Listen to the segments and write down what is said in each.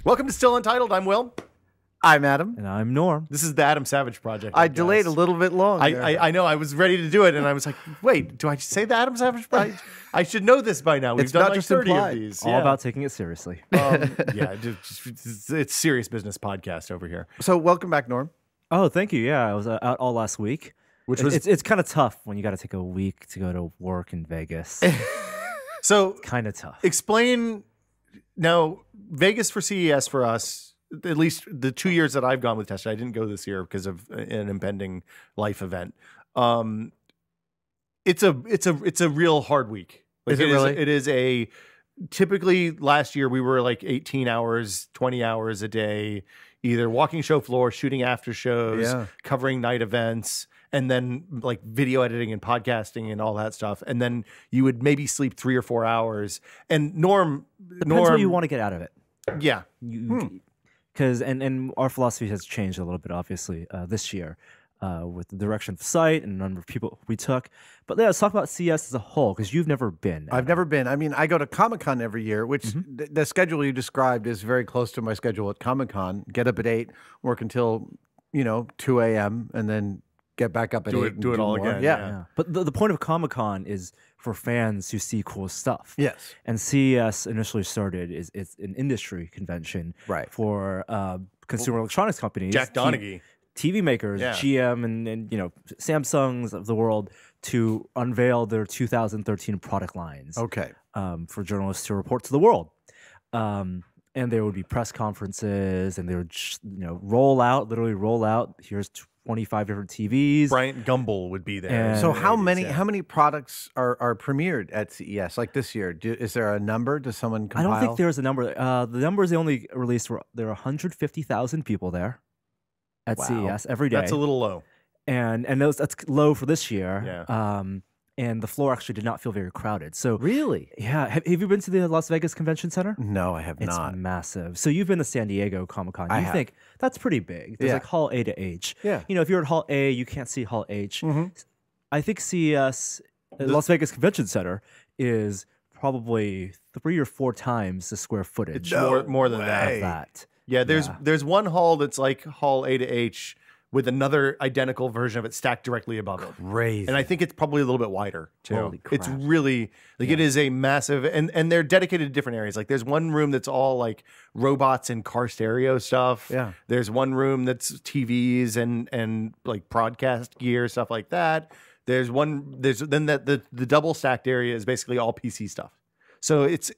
Welcome to Still Untitled. I'm Will. I'm Adam. And I'm Norm. This is the Adam Savage Project. I delayed a little bit long. I know. I was ready to do it, and I was like, wait, do I say the Adam Savage Project? I should know this by now. We've It's done not like just 30 implied. of these. All about taking it seriously. Yeah, it's serious business podcast over here. So welcome back, Norm. Oh, thank you. Yeah, I was out all last week. Which was it's kind of tough when you got to take a week to go to work in Vegas. so Kind of tough. explain now Vegas for CES for us. At least the 2 years that I've gone with Tested, I didn't go this year because of an impending life event. It's a real hard week. Like, Is it really? It is a typically last year we were like 18 hours, 20 hours a day, either walking show floor, shooting after shows, covering night events, and then like video editing and podcasting and all that stuff. And then you would maybe sleep 3 or 4 hours. And Norm, Depends what you want to get out of it. yeah. Because and our philosophy has changed a little bit, obviously, this year with the direction of the site and the number of people we took. But let's talk about CES as a whole, because you've never been. I've never been. I mean, I go to Comic-Con every year, which the schedule you described is very close to my schedule at Comic-Con. Get up at 8, work until 2 a.m., and then get back up at 8 and do it all more. again. Yeah. But the point of Comic-Con is for fans who see cool stuff. Yes. And CES initially started it's an industry convention for consumer electronics companies. Jack Donaghy. TV makers, GM and Samsungs of the world to unveil their 2013 product lines. Okay. For journalists to report to the world. And there would be press conferences, and they would literally roll out. Here's 25 different TVs. Bryant Gumbel would be there. And So how many products are premiered at CES like this year? Is there a number? Does someone compile? I don't think there's a number. The numbers they only released were there are 150,000 people there at CES every day. That's a little low. And that's low for this year. Yeah. And the floor actually did not feel very crowded. So Really? yeah, have you been to the Las Vegas Convention Center? No, I have It's not. massive. So you've been to San Diego Comic-Con. I You have. think that's pretty big. There's like Hall A to H. Yeah. If you're at Hall A, you can't see Hall H. I think CES, Las Vegas Convention Center, is probably 3 or 4 times the square footage More than of that. that. Yeah, there's one hall that's like Hall A to H with another identical version of it stacked directly above it. Crazy. And I think it's probably a little bit wider too. Holy crap. It's really like it is a massive and they're dedicated to different areas. Like there's one room that's all like robots and car stereo stuff. Yeah. There's one room that's TVs and like broadcast gear, stuff like that. There's the double stacked area is basically all PC stuff. So it's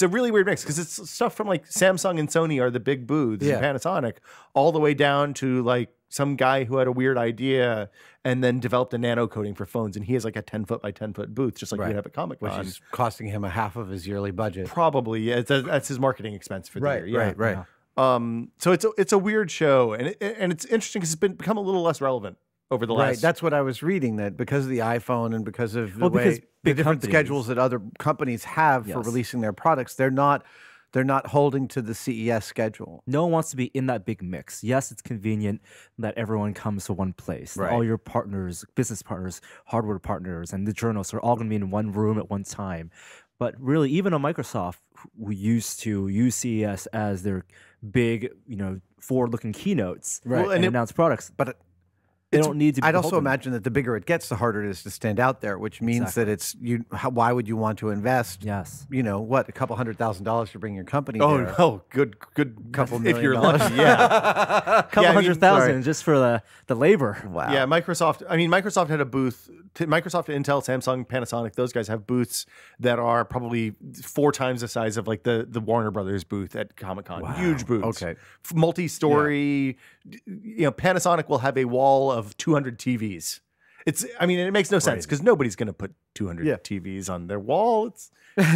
a really weird mix because it's stuff from like Samsung and Sony are the big booths and Panasonic, all the way down to like some guy who had a weird idea and then developed a nano coating for phones, and he has like a 10-foot by 10-foot booth, just like you have at Comic-Con. Which is costing him a half of his yearly budget. Probably, yeah. That's his marketing expense for the year. Right. So it's a weird show, and it's interesting because it's become a little less relevant over the last. Right, that's what I was reading, that because of the iPhone and because of the because way big the different companies- schedules that other companies have for releasing their products, they're not holding to the CES schedule. No one wants to be in that big mix. Yes, it's convenient that everyone comes to one place. Right. All your partners, business partners, hardware partners, and the journalists are all going to be in one room at one time. But really, even on Microsoft, we used to use CES as their big, forward-looking keynotes and announce products. But they don't need to be I'd also beholden. imagine that the bigger it gets, the harder it is to stand out there, which means that it's why would you want to invest? Yes. A couple $100,000 to bring your company Oh there? no, good Couple if million you're dollars. lucky, yeah. Couple Yeah, I mean, 100,000 just for the labor. Wow. Yeah, Microsoft had a booth. Microsoft, Intel, Samsung, Panasonic, those guys have booths that are probably 4 times the size of like the Warner Brothers booth at Comic-Con. Huge booths. Okay. Multi-story. Panasonic will have a wall of 200 TVs. It makes no sense because nobody's going to put 200 TVs on their wall. It's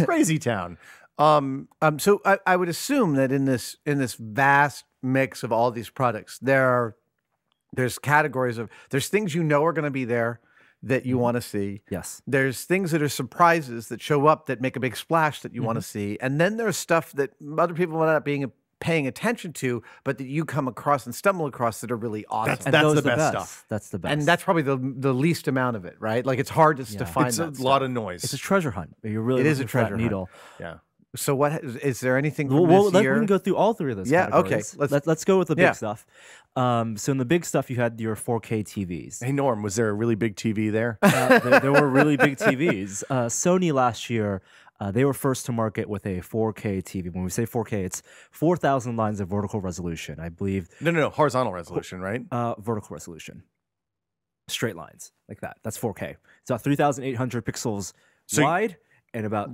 crazy town. So I would assume that in this vast mix of all these products, there's categories of there's things are going to be there that you want to see. Yes. There's things that are surprises that show up that make a big splash that you want to see, and then there's stuff that other people are not paying attention to, but that you come across and stumble across that are really awesome. And That's those the are best stuff. That's the best. And that's probably the least amount of it, right? Like it's hard to find It's that a lot stuff. of noise. It's a treasure hunt. You're really It is a looking for that treasure hunt. needle. Yeah. So what is there anything Well, from well, this we year? can go through all three of those. Yeah, okay. Categories. Let's go with the big Yeah. stuff. So in the big stuff, you had your 4K TVs. Hey Norm, was there a really big TV there? There were really big TVs. Sony last year, they were first to market with a 4K TV. When we say 4K, it's 4,000 lines of vertical resolution. I believe No, horizontal resolution, right? vertical resolution, straight lines like that. That's 4K. It's about 3,800 pixels wide and about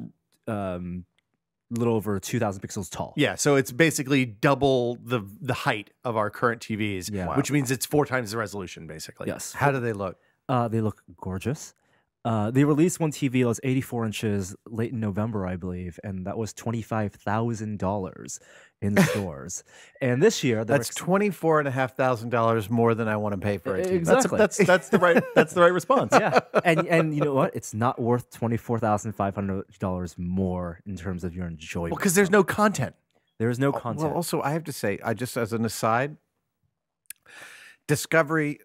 little over 2,000 pixels tall. Yeah, so it's basically double the height of our current TVs, Yeah. which means it's 4 times the resolution, basically. Yes. How do they look? They look gorgeous. They released one TV that was 84 inches late in November, I believe, and that was $25,000 in stores. And this year, That's $24,500 more than I want to pay for a TV. Exactly. That's the right response. Yeah, and you know what? It's not worth $24,500 more in terms of your enjoyment. Well, because there's no content. There is no content. Well, also, I have to say, I just as an aside, Discovery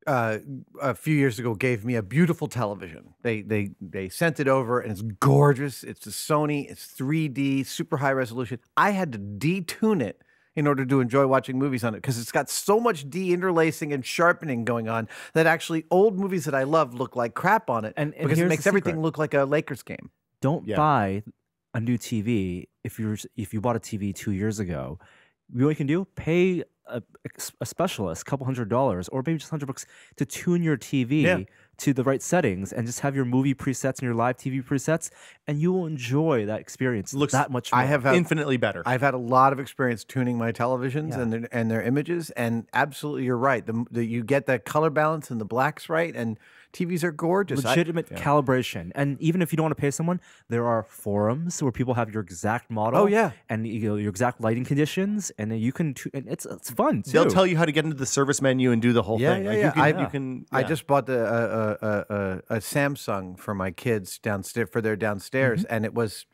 a few years ago gave me a beautiful television. They sent it over and it's gorgeous. It's a Sony. It's 3D, super high resolution. I had to detune it in order to enjoy watching movies on it because it's got so much de-interlacing and sharpening going on that actually old movies that I love look like crap on it, And because it here's makes the everything secret. look like a Lakers game. Don't Yeah. buy a new TV if you bought a TV 2 years ago. You know what you can do? Pay a specialist, a couple $100, or maybe just $100 to tune your TV to the right settings, and just have your movie presets and your live TV presets, and you will enjoy that experience Looks- that much more. I have had, Infinitely better. I've had a lot of experience tuning my televisions Yeah. and their images, and absolutely, you're right. You get the color balance and the blacks right, and TVs are gorgeous. legitimate calibration. And even if you don't want to pay someone, there are forums where people have your exact model. Oh, yeah. And your exact lighting conditions, and then you can. And it's fun too. They'll tell you how to get into the service menu and do the whole thing. Like, yeah. you can. I yeah. just bought a Samsung for my kids downstairs for their downstairs, and it was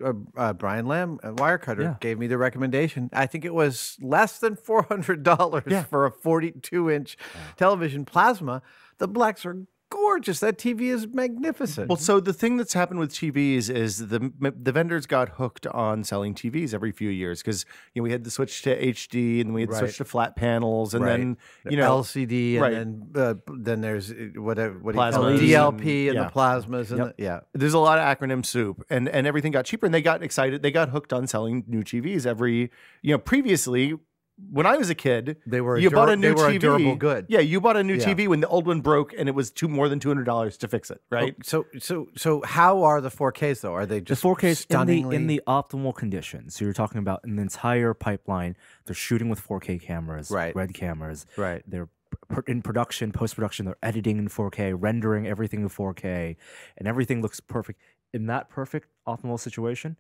Brian Lamb, a Wirecutter, Yeah. gave me the recommendation. I think it was less than $400 for a 42-inch television plasma. The blacks are gorgeous. That TV is magnificent. Well, so the thing that's happened with TVs is the vendors got hooked on selling TVs every few years because we had to switch to HD and then we had to switch to flat panels and then LCD and right. then there's whatever what do you Plasmas call it? DLP and and- the plasmas and there's a lot of acronym soup and everything got cheaper and they got excited. They got hooked on selling new TVs every previously. When I was a kid, They were a you bought a they new were a TV. durable good. Yeah, you bought a new Yeah. TV when the old one broke, and it was more than $200 to fix it. Right? So how are the 4Ks though? Are they The just 4Ks stunningly in the optimal conditions. So you're talking about an entire pipeline. They're shooting with 4K cameras, Right. red cameras. Right. They're in production, post production. They're editing in 4K, rendering everything in 4K, and everything looks perfect. In that perfect optimal situation,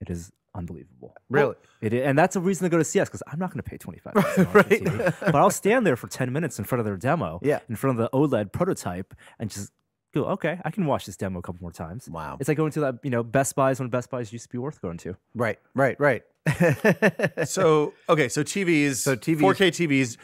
it is unbelievable. Really? And that's a reason to go to CS because I'm not going to pay $25 Right. TV, but I'll stand there for 10 minutes in front of their demo, Yeah. in front of the OLED prototype, and just go, okay, I can watch this demo a couple more times. Wow. It's like going to that, Best Buys when Best Buys used to be worth going to. Right. So TVs, So TVs 4K TVs.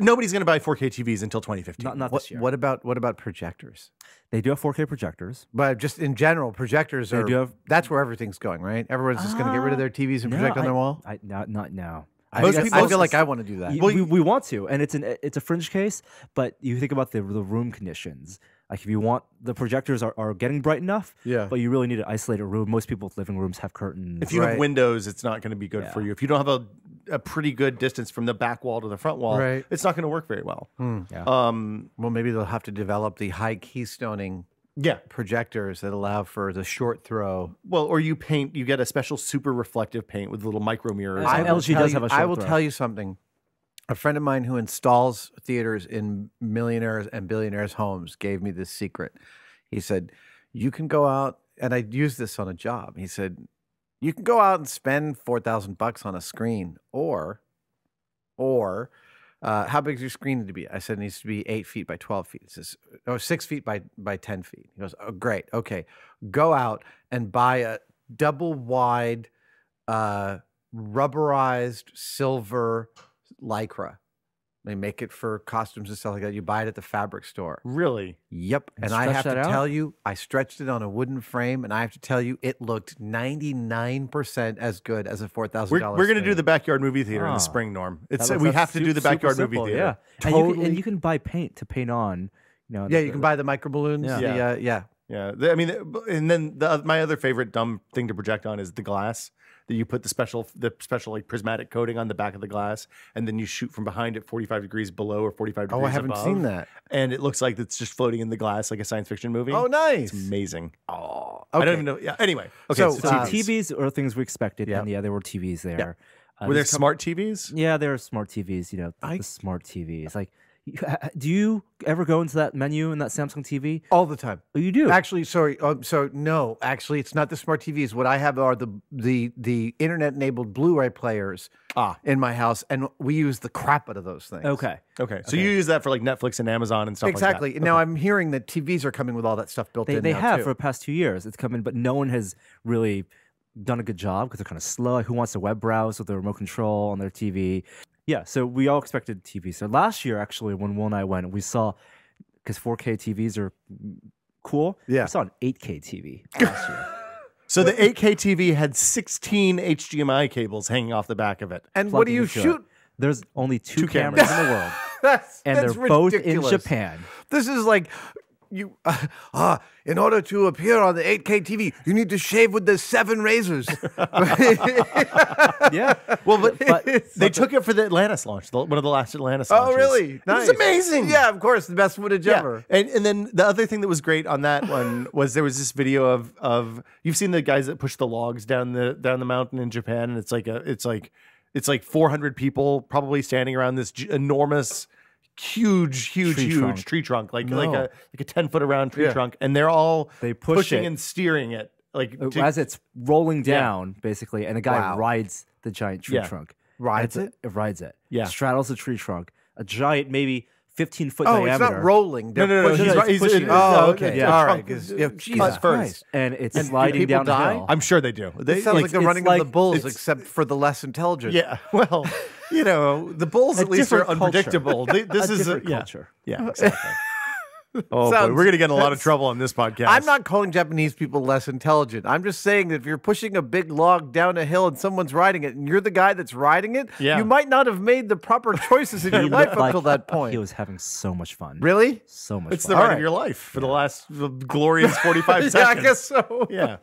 Nobody's going to buy 4K TVs until 2015. Not this year. What about projectors? They do have 4K projectors. But just in general, projectors They are do have- that's where everything's going, right? Everyone's just going to get rid of their TVs and project on their wall. Not now. Most I people- feel like I want to do that. We want to, and it's a fringe case. But you think about the room conditions. Like if you want the projectors are getting bright enough, Yeah. But you really need an isolated room. Most people's living rooms have curtains. If you have Right. windows, it's not going to be good for Yeah. you. If you don't have a pretty good distance from the back wall to the front wall, Right. it's not going to work very well. Yeah. Well, maybe they'll have to develop the high keystoning Yeah. projectors that allow for the short throw. Well, or you get a special super reflective paint with little micro mirrors. I- on it. LG does have a I short will throw. tell you something. A friend of mine who installs theaters in millionaires and billionaires' homes gave me this secret. He said, you can go out, and I used this on a job. He said, you can go out and spend $4,000 on a screen, or how big does your screen need to be? I said it needs to be 8 feet by 12 feet. He says, 6 feet by 10 feet. He goes, oh, great. Okay. Go out and buy a double wide rubberized silver Lycra. They make it for costumes and stuff like that. You buy it at the fabric store. Really? Yep. And I stretch have to that out? tell you, I stretched it on a wooden frame, and I have to tell you, it looked 99% as good as a $4,000. We're going to do frame. the backyard movie theater in Ah. the spring, Norm. It's That's- we that's have to do the super backyard movie simple, theater. Yeah, Totally. and you can buy paint to paint on. You know, Yeah, you can buy the micro balloons. Yeah. Yeah. Yeah, I mean, and then my other favorite dumb thing to project on is the glass. That you put the special like prismatic coating on the back of the glass, and then you shoot from behind it 45 degrees below or 45 degrees Oh, I haven't above, seen that. and it looks like it's just floating in the glass like a science fiction movie. Oh, nice. It's amazing. Oh, I okay. don't even know. Yeah. Anyway, okay. So, So, TVs are things we expected, Yeah. and yeah, there were TVs there. were there smart TVs? Yeah, there are smart TVs. You know, I- the smart TVs. Like, do you ever go into that menu in that Samsung TV? All the time. Oh, you do. Actually, sorry. So no, actually, it's not the smart TVs. What I have are the internet-enabled Blu-ray players in my house, and we use the crap out of those things. Okay. Okay, so you use that for like Netflix and Amazon and stuff Exactly. like that. And now I'm hearing that TVs are coming with all that stuff built in. They now, have too. for the past 2 years. It's come in, but no one has really done a good job because they're kind of slow. Who wants to web browse with the remote control on their TV? Yeah, so we all expected TV. So last year, actually, when Will and I went, we saw, because 4K TVs are cool, Yeah. we saw an 8K TV last year. So the 8K TV had 16 HDMI cables hanging off the back of it. And what do plugging you into it. shoot? There's only two cameras. cameras in the world, That's and that's they're both in ridiculous. Japan. This is like you. In order to appear on the 8K TV, you need to shave with the 7 razors. Yeah. Well, but they took it for the Atlantis launch, one of the last Atlantis launches. Oh, really? Nice. It was amazing. Yeah, of course, the best footage Yeah. ever. And then the other thing that was great on that one was there was this video of you've seen the guys that push the logs down the mountain in Japan, and it's like 400 people probably standing around this enormous, huge tree trunk, like a 10-foot around tree Yeah. trunk, and they're all They push pushing it. and steering it like to- As it's rolling down, basically, and a guy Wow. rides the giant tree Yeah. trunk. Rides And it? It rides it. Yeah. Straddles the tree trunk. A giant, maybe 15-foot Oh, diameter. it's not rolling. They're No, pushing he's it. right- he's- pushing it. Oh, okay. Yeah. All Trunk right. 'cause- is- yeah, cuts Jesus first. Christ. And it's And do sliding people downhill. die? I'm sure they do. They It sounds like the running of the bulls, it's- except for the less intelligent. Yeah, well, the bulls A at least are different culture. unpredictable. This A is different yeah. culture. Yeah, exactly. Oh boy, Sounds- we're gonna get in a lot of that's- trouble on this podcast. I'm not calling Japanese people less intelligent. I'm just saying that if you're pushing a big log down a hill and someone's riding it, and you're the guy that's riding it, Yeah. you might not have made the proper choices in your He life looked like until that point. He was having so much fun. Really? So much It's fun. the ride All of right. your life for the last glorious 45 Yeah, seconds. I guess so. Yeah.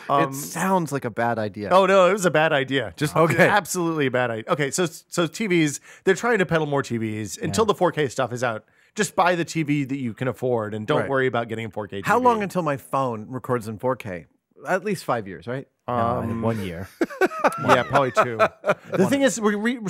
It sounds like a bad idea. Oh no, it was a bad idea. Just Okay. absolutely a bad idea. Okay, so TVs, they're trying to peddle more TVs until the 4K stuff is out. Just buy the TV that you can afford and don't Right. worry about getting a 4K TV. How long until my phone records in 4K? At least 5 years, right? In 1 year. Yeah, probably 2. The thing is,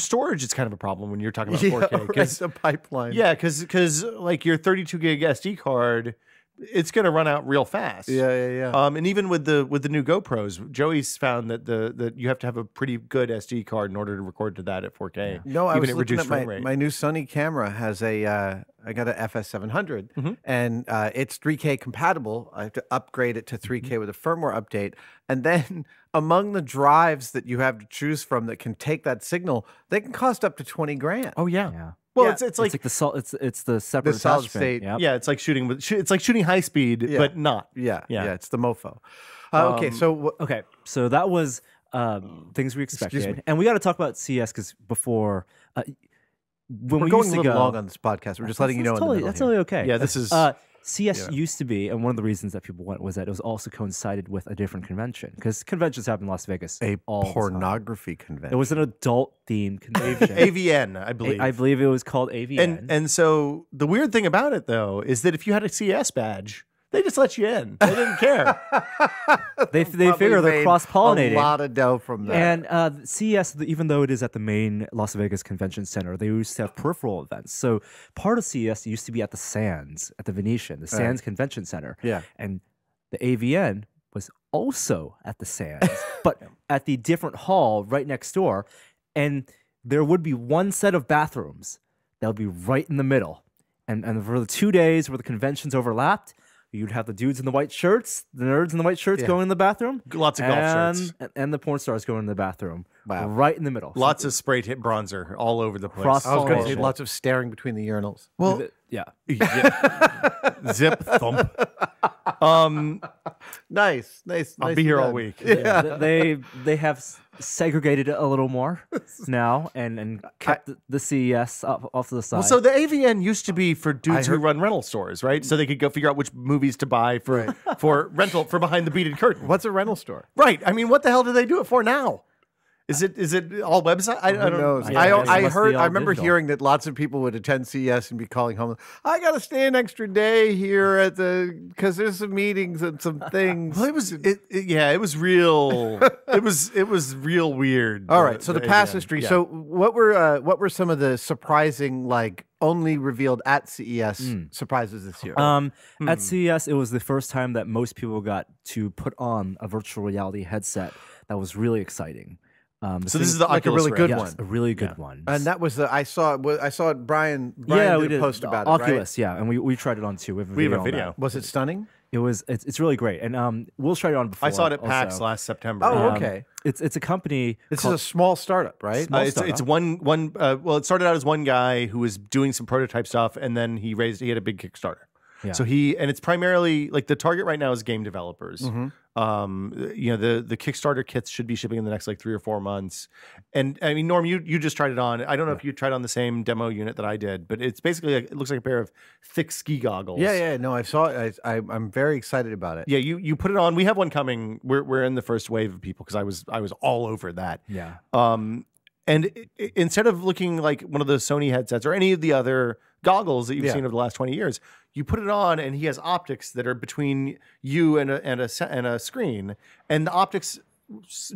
storage is kind of a problem when you're talking about 4K. right, it's a pipeline. Yeah, because like your 32 gig SD card, it's going to run out real fast. Yeah. And even with the new GoPros, Joey's found that that you have to have a pretty good SD card in order to record to that at 4K. No, I even was at looking reduced at frame rate. my new Sony camera has I got an FS700 Mm-hmm. and it's 3K compatible. I have to upgrade it to 3K with a firmware update. And then among the drives that you have to choose from that can take that signal, they can cost up to 20 grand. Oh yeah. Yeah. Well, Yeah. it's It's like like it's the separate The solid attachment. state. Yep. yeah, it's like shooting it's like shooting high speed, Yeah. but not. Yeah, Yeah. it's the mofo. Okay, so Okay, so that was things we expected, and we got to talk about CS because before when we're we going used a to little go, long on this podcast. We're just letting you know. That's in the totally, middle that's here. totally okay. Yeah, this is CS used to be, and one of the reasons that people went was that it was also coincided with a different convention because conventions happen in Las Vegas. a all the time. pornography convention. It was an adult themed convention. AVN, I believe. I believe it was called AVN. and so the weird thing about it though is that if you had a CS badge, they just let you in. They didn't care. they Probably figure they're made cross pollinating. a lot of dough from that. And CES, even though it is at the main Las Vegas Convention Center, they used to have peripheral events. So part of CES used to be at the Sands, at the Venetian, the Sands Convention Center. Yeah. And the AVN was also at the Sands, but at the different hall right next door. And there would be one set of bathrooms that would be right in the middle. And for the 2 days where the conventions overlapped, You'd have the dudes in the white shirts, the nerds in the white shirts going in the bathroom. Lots of golf shirts. And the porn stars going in the bathroom. Wow. Right in the middle. Lots of spray tint bronzer all over the place. Cross- I was going to say Bullshit. lots of staring between the urinals. Well, Yeah. zip thump. Nice. I'll be here all week. Yeah. They have segregated it a little more now and kept the CES off to the side. Well, so the AVN used to be for dudes who heard- run rental stores, right? So they could go figure out which movies to buy for rental for behind the beaded curtain. What's a rental store? Right. I mean, what the hell do they do it for now? Is it all website? I Who don't knows? Yeah, I it must be heard. all I remember digital. hearing that lots of people would attend CES and be calling home. I got to stay an extra day here at because there's some meetings and some things. Well, it was real. it was real weird. All right. So the past AVN. history. Yeah. So what were some of the surprising, like only revealed at CES surprises this year? At CES, it was the first time that most people got to put on a virtual reality headset. That was really exciting. So this is the like a Oculus really good Rift. one. a really good one. And that was I saw Brian yeah, we did did a post about Oculus, it, right? yeah, and we tried it on too. We have a on video. that. Was it stunning? It's really great, and We'll tried it on before. I saw it at PAX also. last September. Oh, okay. It's a company. This called- is a small startup, right? Small It's startup. one. Well, it started out as one guy who was doing some prototype stuff, and then he had a big Kickstarter. Yeah. So and it's primarily like the target right now is game developers. Mm-hmm. The Kickstarter kits should be shipping in the next like 3 or 4 months. And I mean, Norm, you just tried it on. I don't know if you tried on the same demo unit that I did, but it's basically it looks like a pair of thick ski goggles. Yeah. No, I saw it. I'm very excited about it. Yeah, you put it on. We have one coming. We're in the first wave of people because I was all over that. Yeah. And instead of looking like one of those Sony headsets or any of the other goggles that you've seen over the last 20 years, you put it on and he has optics that are between you and a screen, and the optics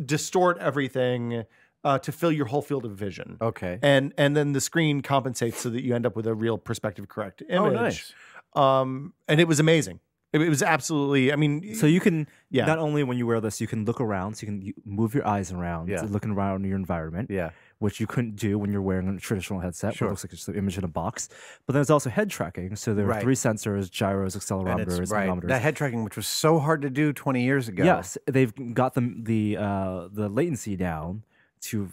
distort everything to fill your whole field of vision. Okay. And then the screen compensates so that you end up with a real perspective correct image. nice. And it was amazing. It was absolutely. I mean, So you can Yeah. not only when you wear this, you can look around, so you can move your eyes around, Yeah. looking around your environment. Yeah. Which you couldn't do when you're wearing a traditional headset. Sure. Where it looks like it's an image in a box. But there's also head tracking. So there are Right. 3 sensors, gyros, And accelerometers, it's right. manometers. That head tracking, which was so hard to do 20 years ago. Yes, they've got the latency down to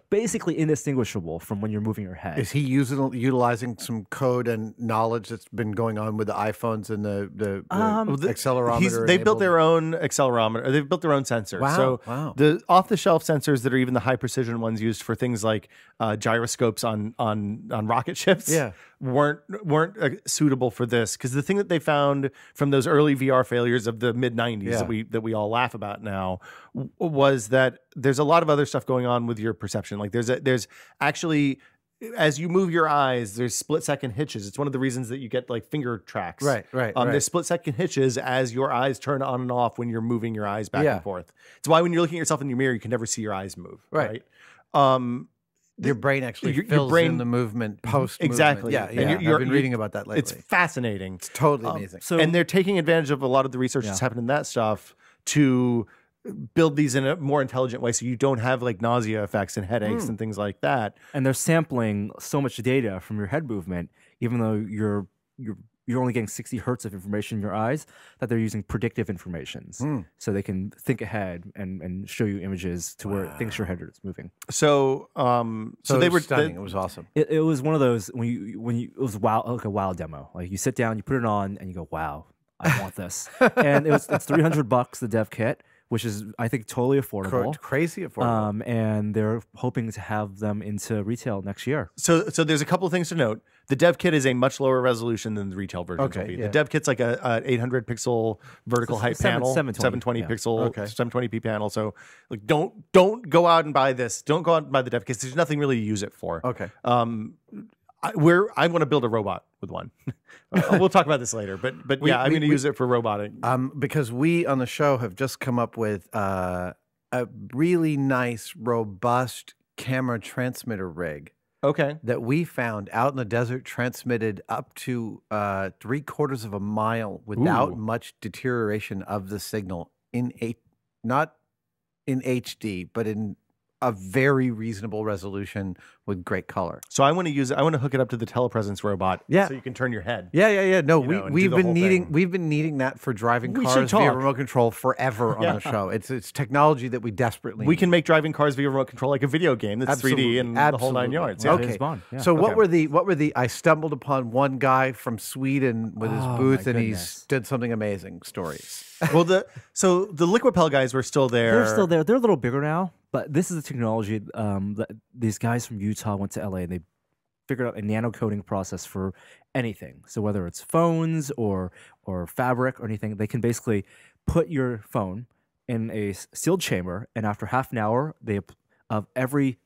basically indistinguishable from when you're moving your head. Is he utilizing some code and knowledge that's been going on with the iPhones and the accelerometer? They built their own accelerometer. They've built their own sensors. Wow, So wow. the off-the-shelf sensors that are even the high precision ones used for things like gyroscopes on rocket ships Yeah. weren't suitable for this, because the thing that they found from those early VR failures of the mid 90s Yeah. that we all laugh about now was that there's a lot of other stuff going on with your perception. Like there's actually, as you move your eyes, there's split second hitches. It's one of the reasons that you get like finger tracks. Right. There's split second hitches as your eyes turn on and off when you're moving your eyes back Yeah. and forth. It's why when you're looking at yourself in your mirror, you can never see your eyes move. Right. Right. Your brain actually your fills brain- in the movement post. Exactly. Yeah. And Yeah. you're- I've been reading about that lately. It's fascinating. It's totally amazing. So And they're taking advantage of a lot of the research that's happened in that stuff to build these in a more intelligent way, so you don't have like nausea effects and headaches and things like that. and they're sampling so much data from your head movement, even though you're only getting 60 hertz of information in your eyes, that they're using predictive informations. So they can think ahead and show you images to where it thinks your head is moving. So So they it were was stunning. It was awesome. It was one of those when you it was like a wow demo. Like you sit down, you put it on, and you go, "Wow, I want this." And it's $300 the dev kit, which is I think totally affordable. Crazy affordable. And they're hoping to have them into retail next year. So there's a couple of things to note. The dev kit is a much lower resolution than the retail version Okay, will be. yeah. The dev kit's like a 800 pixel vertical height panel, 720, 720 yeah. pixel, Okay. 720p panel. So like don't go out and buy this. Don't go out and buy the dev kit. There's nothing really to use it for. Okay. I want to build a robot with one. We'll talk about this later, but I'm going to use it for roboting. Because we on the show have just come up with a really nice, robust camera transmitter rig Okay. that we found out in the desert, transmitted up to 3/4 of a mile without Ooh. much deterioration of the signal not in HD, but in a very reasonable resolution with great color. So I want to use it. I want to hook it up to the telepresence robot. Yeah. So you can turn your head. Yeah. No, You know, and do we've the been whole needing thing. we've been needing that for driving We should cars via talk. remote control forever on Yeah. the show. It's technology that we desperately We need. can make driving cars via remote control like a video game that's 3D and the whole 9 yards. Yeah. Okay. James Bond, yeah. So what Okay. were the I stumbled upon one guy from Sweden with his Oh, booth my and he's goodness. did something amazing stories. Well, the liquid pel guys were still there. They're still there. They're a little bigger now, but this is a technology that these guys from Utah went to LA and they figured out a nano coating process for anything. So whether it's phones or fabric or anything, they can basically put your phone in a sealed chamber, and after half an hour, of every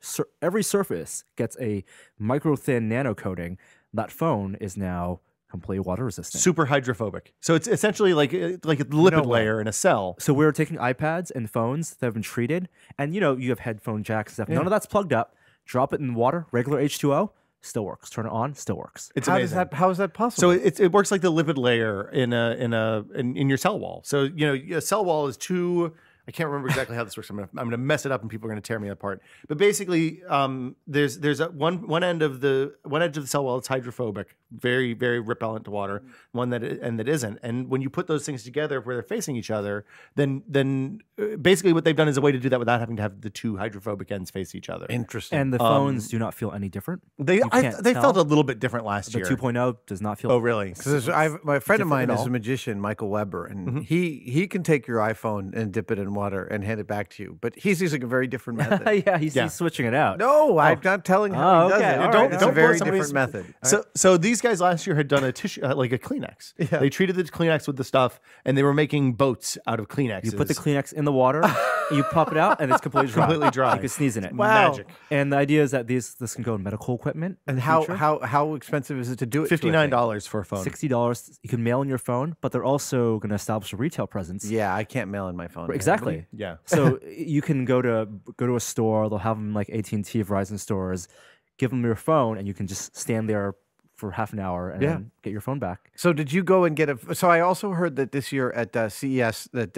surface gets a micro thin nano coating. That phone is now completely water resistant. super hydrophobic. So it's essentially like a lipid layer in a cell. So we're taking iPads and phones that have been treated, and you have headphone jacks and stuff. None of that's plugged up. Drop it in water, regular H2O, still works. Turn it on, still works. It's How amazing. how is that possible? So it works like the lipid layer in your cell wall. So a cell wall is two. I can't remember exactly how this works. I'm gonna mess it up, and people are gonna tear me apart. But basically, there's one end of the cell wall that's hydrophobic, very very repellent to water. One that isn't. And when you put those things together where they're facing each other, then basically what they've done is a way to do that without having to have the two hydrophobic ends face each other. Interesting. And the phones do not feel any different. They You can't they tell. felt a little bit different last The year. 2.0 does not feel. Oh really? Because my friend of mine different at is a all. magician, Michael Weber, and he can take your iPhone and dip it in water and hand it back to you. But he's using a very different method. Yeah, he's switching it out. No, I'm not telling how Oh, he does okay, it. all Don't, right, it's all a right. very Don't blow different somebody's- method. So these guys last year had done a tissue like a Kleenex. Yeah. They treated the Kleenex with the stuff, and they were making boats out of Kleenex. You put the Kleenex in the water, you pop it out, and it's completely dry. Completely dry. You can sneeze in it. Wow. magic. And the idea is that this can go in medical equipment. And in the how future. expensive is it to do it? to a thing? $59 for a phone. $60 you can mail in your phone, but they're also going to establish a retail presence. Yeah, I can't mail in my phone. Exactly. Yeah. So you can go to a store. They'll have them like AT&T, Verizon stores. Give them your phone, and you can just stand there for half an hour and then get your phone back. So did you go and get a? So I also heard that this year at CES that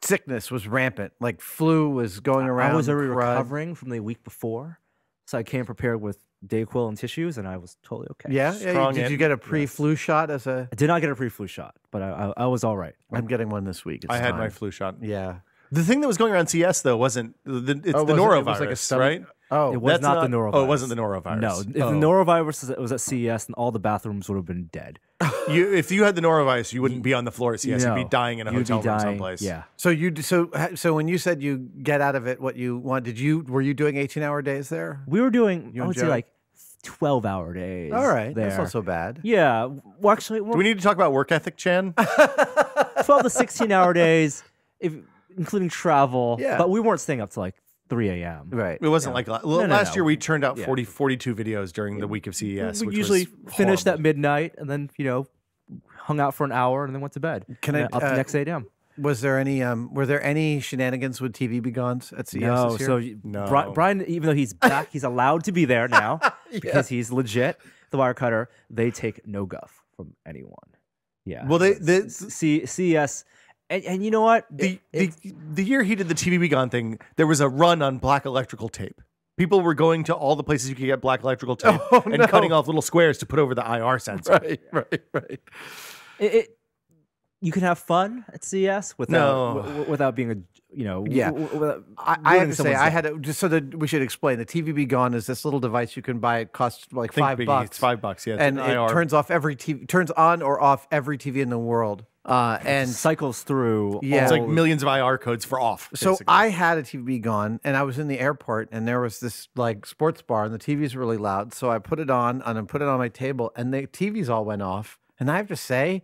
sickness was rampant. Like flu was going around. I was already crud. recovering from the week before, so I came prepared with Dayquil and tissues, and I was totally okay. Yeah. Strong Did you in. get a pre-flu shot as a? I did not get a pre-flu shot, but I was all right. I'm getting one this week. It's I had my time. flu shot. Yeah. The thing that was going around CS though wasn't it's Oh, the was it? norovirus, It was like a stomach- right? Oh, It was That's not the norovirus. Oh, it wasn't the norovirus. No, if Oh. the norovirus was at CES, then all the bathrooms would have been dead. If you had the norovirus, you wouldn't be on the floor at CS. You'd be No, dying in a you'd be hotel room dying, someplace. Yeah. so when you said you get out of it what you want, were you doing 18-hour days there? We were doing, You I and would say Joe? like 12-hour days. All right, there. that's not so bad. Yeah. Well, actually, Do we need to talk about work ethic, Chan? 12 to 16-hour days, including travel. Yeah. But we weren't staying up to like 3 a.m. Right. It wasn't like last no. year. We turned out Yeah. 42 videos during the week of CES. We which usually was finished horrible. at midnight and then, hung out for an hour and then went to bed. Can And I- then up the next 8 a.m. Was there any were there any shenanigans with TV Begons at CES No, this year? so No. Brian, even though he's back, he's allowed to be there now because he's legit. The wire cutter, they take no guff from anyone. Yeah. Well, CES, and you know what? the year he did the TV Gone thing, there was a run on black electrical tape. People were going to all the places you could get black electrical tape and no. cutting off little squares to put over the IR sensor. right. You can have fun at CES without being a Yeah. without I have ruining to say, someone's I day. had just so that we should explain. The TV Be Gone is this little device you can buy. It costs like Think $5. biggie, it's $5. Yeah, it's and an it IR. turns on or off every TV in the world. And cycles through. Yeah. It's like all- millions of IR codes for off. so basically. I had a TV Gone, and I was in the airport, and there was this like sports bar, and the TV's really loud. So I put it on, and I put it on my table, and the TVs all went off. And I have to say,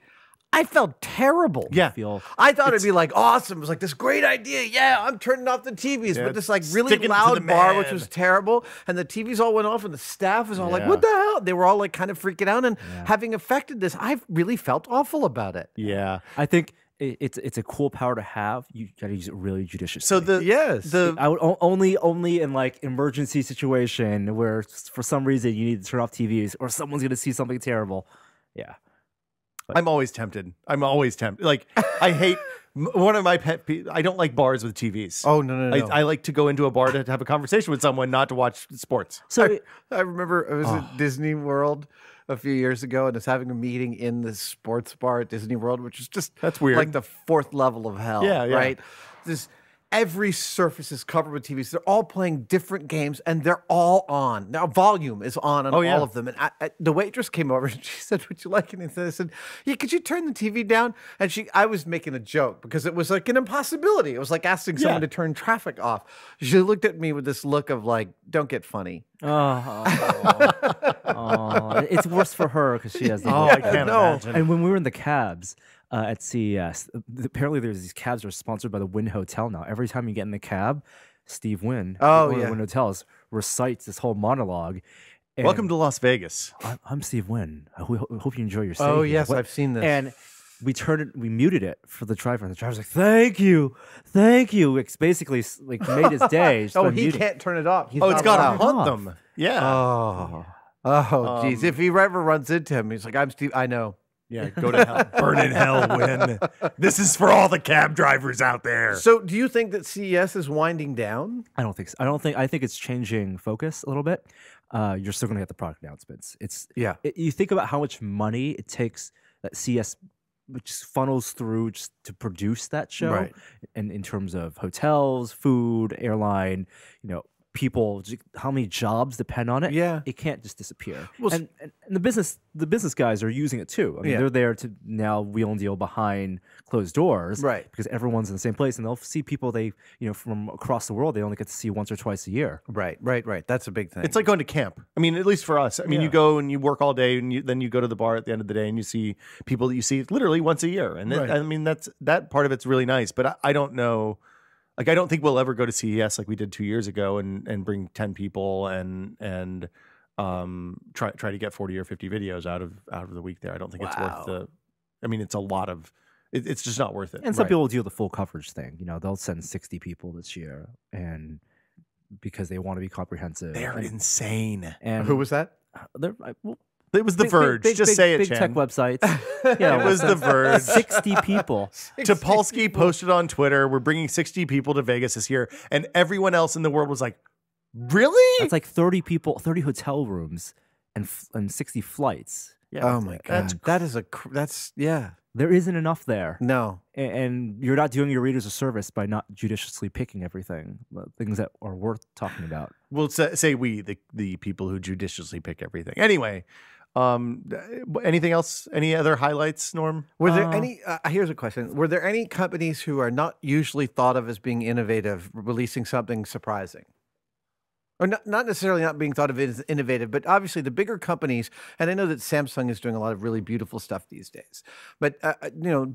I felt terrible. Yeah. feel I thought it'd be like awesome. It was like this great idea. Yeah, I'm turning off the TVs. Yeah, but this like really sticking it to the loud bar, which man. was terrible. And the TVs all went off, and the staff was all like, Yeah. what the hell? They were all like kind of freaking out. And having affected this, I really felt awful about it. Yeah. I think it's a cool power to have. You got to use it really judiciously. So Yes. I would only in like emergency situation where for some reason you need to turn off TVs or someone's going to see something terrible. Yeah. I'm always tempted. Like I hate One of my pet peeves, I don't like bars with TVs. Oh, no. I like to go into a bar to have a conversation with someone, not to watch sports. So I remember I was at Disney World a few years ago and was having a meeting in the sports bar at Disney World, which is just That's weird. like the fourth level of hell. Yeah. Right? Every surface is covered with TVs. They're all playing different games, and they're all on. Now, volume is on Oh, yeah. all of them. And the waitress came over, and she said, "Would you like anything?" I said, "Yeah, could you turn the TV down?" And I was making a joke because it was like an impossibility. It was like asking someone to turn traffic off. She looked at me with this look of like, "Don't get funny." It's worse for her because she has the I can't imagine. And when we were in the cabs at CES, apparently there's these cabs that are sponsored by the Wynn Hotel now. Every time you get in the cab, Steve Wynn, one of the Wynn Hotels, recites this whole monologue. And Welcome to Las Vegas. I'm Steve Wynn. I hope you enjoy your stay. Oh, here." yes, I've seen this. And we muted it for the driver, and the driver's like, "Thank you." It's basically like made his day. just by He muting. can't turn it off. He's Oh, it's not got to allowed. haunt off. them. Yeah. Oh, geez. If he ever runs into him, he's like, "I'm Steve." I know. Yeah, go to hell. Burn in hell, Win. This is for all the cab drivers out there. So, do you think that CES is winding down? I don't think so. I think it's changing focus a little bit. You're still going to get the product announcements. You think about how much money it takes that CS, which funnels through just to produce that show, Right. and in terms of hotels, food, airline, people, how many jobs depend on it. Yeah. It can't just disappear. Well, and the business guys are using it too. I mean, Yeah. they're there to now wheel and deal behind closed doors, Right. Because everyone's in the same place, and they'll see people from across the world they only get to see once or twice a year. Right. That's a big thing. It's like going to camp. I mean, at least for us. I mean, you go and you work all day, and then you go to the bar at the end of the day, and you see people that you see literally once a year. And Right. I mean, that part of it's really nice. But I don't know. Like, I don't think we'll ever go to CES like we did 2 years ago and bring 10 people and try to get 40 or 50 videos out of the week there. I don't think it's worth the. I mean, it's a lot of. It's just not worth it. And some people do the full coverage thing. They'll send 60 people this year, and because they want to be comprehensive. They're insane. And Who was that? It was The Verge. Just say it, big Chan. tech websites. It was The Verge. 60 people. Topolsky posted on Twitter, "We're bringing 60 people to Vegas this year," and everyone else in the world was like, "Really?" That's like 30 people, 30 hotel rooms, and 60 flights. Yeah, Oh my god, that's There isn't enough there. no. And you're not doing your readers a service by not judiciously picking everything, things that are worth talking about. We'll say we, the people who judiciously pick everything. Anyway, anything else? Any other highlights, Norm? Were there any? Here's a question: were there any companies who are not usually thought of as being innovative releasing something surprising? Or not necessarily not being thought of as innovative, but obviously the bigger companies, and I know that Samsung is doing a lot of really beautiful stuff these days, but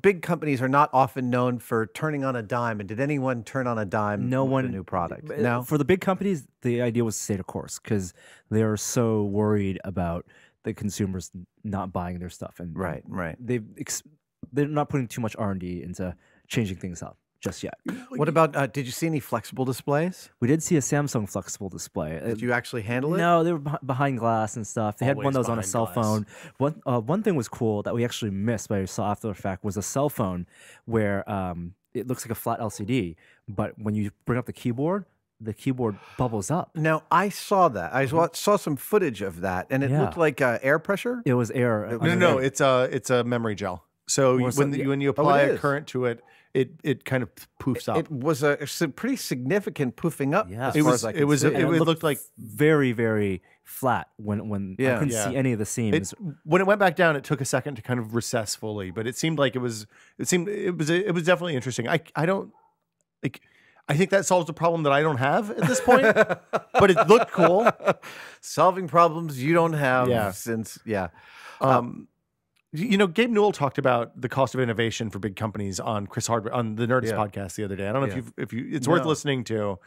big companies are not often known for turning on a dime. And did anyone turn on a dime with a new product? No? For the big companies, the idea was to stay the course because they are so worried about the consumers not buying their stuff. And Right. they're not putting too much R&D into changing things up just yet. What about, did you see any flexible displays? We did see a Samsung flexible display. Did you actually handle it? No, they were behind glass and stuff. They had one Always that was on a behind cell glass. phone. One thing was cool that we actually missed, but I saw after the fact, was a cell phone where it looks like a flat LCD, but when you bring up the keyboard bubbles up. Now, I saw that. I saw some footage of that, and it Yeah. looked like air pressure. It was air. No. It's a memory gel. So Or some- when you apply it a is. current to it, it kind of poofs up. It was a pretty significant poofing up. Yeah. as It far was- as I it could was- see. it And looked like- very, very flat when I couldn't Yeah. see any of the seams. When it went back down, it took a second to kind of recess fully, but it seemed like it was definitely interesting. I don't like. I think that solves a problem that I don't have at this point, but it looked cool. Solving problems you don't have Yeah. since Gabe Newell talked about the cost of innovation for big companies on Chris Hardwick on the Nerdist Yeah. podcast the other day. I don't know Yeah. if you it's worth No. listening to.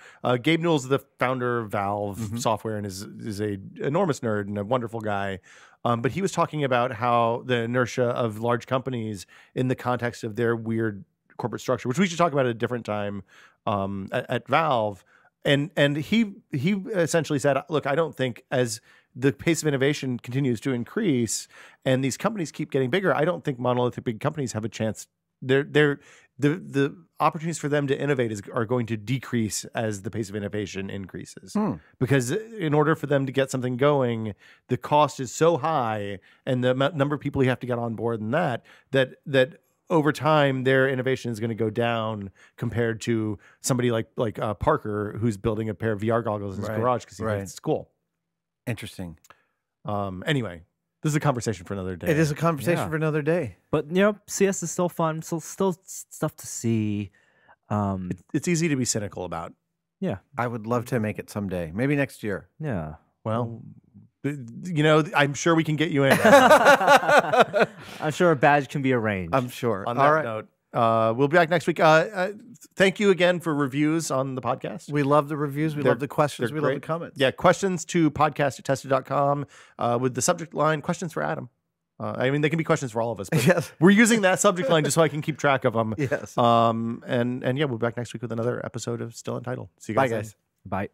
Gabe Newell's the founder of Valve Mm-hmm. software and is a enormous nerd and a wonderful guy. But he was talking about how the inertia of large companies in the context of their weird corporate structure, which we should talk about at a different time at Valve. And he essentially said, look, I don't think as the pace of innovation continues to increase and these companies keep getting bigger, I don't think monolithic big companies have a chance the opportunities for them to innovate are going to decrease as the pace of innovation increases. Because in order for them to get something going, the cost is so high, and the number of people you have to get on board, and that over time their innovation is going to go down compared to somebody like Parker, who's building a pair of VR goggles in his garage because he thinks it's cool. Interesting. Anyway, this is a conversation for another day. It is a conversation for another day. But CS is still fun. Still stuff to see. It's easy to be cynical about. Yeah, I would love to make it someday. Maybe next year. Yeah. Well, I'm sure we can get you in. I'm sure a badge can be arranged. I'm sure. On that note, we'll be back next week. Thank you again for reviews on the podcast. We love the reviews. We love the questions. We love the comments. Yeah, questions to podcast@tested.com with the subject line, questions for Adam. I mean, they can be questions for all of us, but Yes. we're using that subject line just so I can keep track of them. Yes. And yeah, we'll be back next week with another episode of Still Untitled. See you guys. Bye, guys. Bye.